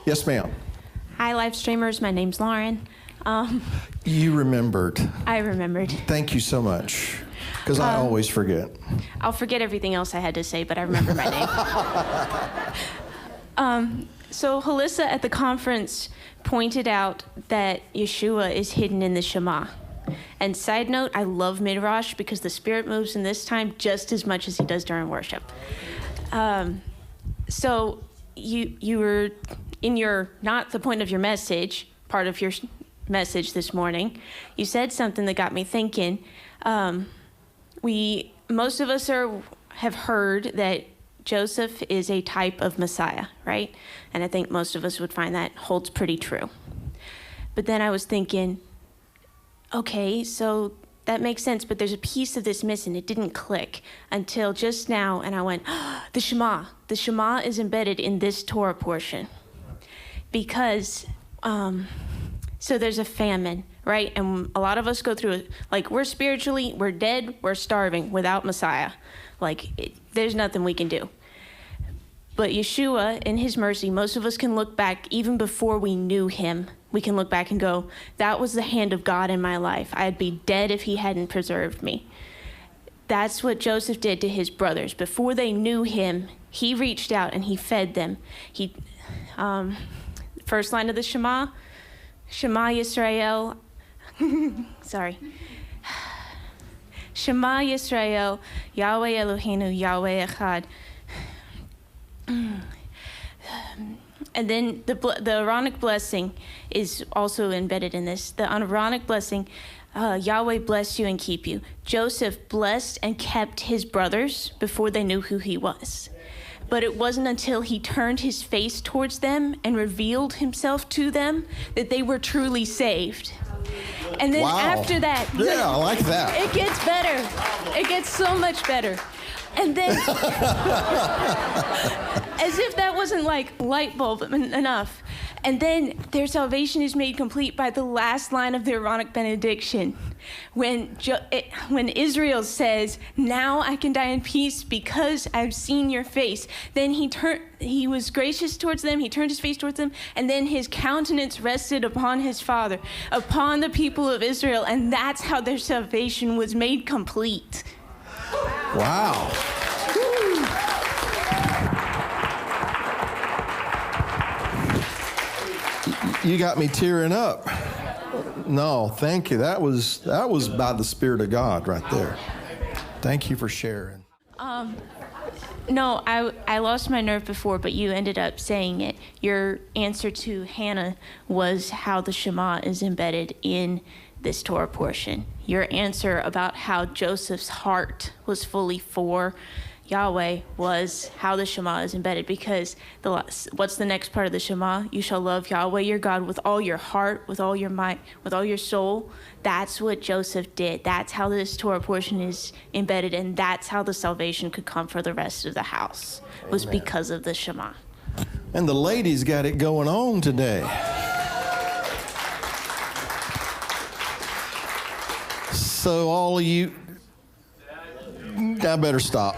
Yes, ma'am. Hi, live streamers. My name's Lauren. You remembered. I remembered. Thank you so much, because I always forget. I'll forget everything else I had to say, but I remember my name. So Halissa at the conference pointed out that Yeshua is hidden in the Shema. And side note, I love Midrash because the Spirit moves in this time just as much as he does during worship. So you were in your, not the point of your message, part of your message this morning, you said something that got me thinking. Most of us have heard that Joseph is a type of Messiah, right? And I think most of us would find that holds pretty true. But then I was thinking, okay, so that makes sense, but there's a piece of this missing. It didn't click until just now, and I went, the Shema. The Shema is embedded in this Torah portion. Because, so there's a famine, right? And a lot of us go through it. Like, we're dead, we're starving without Messiah. Like, there's nothing we can do. But Yeshua, in his mercy, most of us can look back even before we knew him. We can look back and go, that was the hand of God in my life. I'd be dead if he hadn't preserved me. That's what Joseph did to his brothers. Before they knew him, he reached out and he fed them. First line of the Shema, Shema Yisrael. Sorry. Shema Yisrael, Yahweh Eloheinu, Yahweh Echad. And then the Aaronic Blessing is also embedded in this. The Aaronic Blessing, Yahweh bless you and keep you. Joseph blessed and kept his brothers before they knew who he was. But it wasn't until he turned his face towards them and revealed himself to them that they were truly saved. And then after that, yeah, I like that. It gets better. It gets so much better. And then, as if that wasn't like light bulb enough. And then their salvation is made complete by the last line of the Aaronic benediction. When Israel says, now I can die in peace because I've seen your face. Then he was gracious towards them, he turned his face towards them, and then his countenance rested upon his father, upon the people of Israel, and that's how their salvation was made complete. Wow. You got me tearing up. No, thank you. That was by the Spirit of God right there. Thank you for sharing. No, I lost my nerve before, but you ended up saying it. Your answer to Hannah was how the Shema is embedded in this Torah portion. Your answer about how Joseph's heart was fully for Yahweh was how the Shema is embedded, because what's the next part of the Shema? You shall love Yahweh your God with all your heart, with all your might, with all your soul. That's what Joseph did. That's how this Torah portion is embedded, and that's how the salvation could come for the rest of the house. Amen. Was because of the Shema. And the ladies got it going on today. So all of you, I better stop.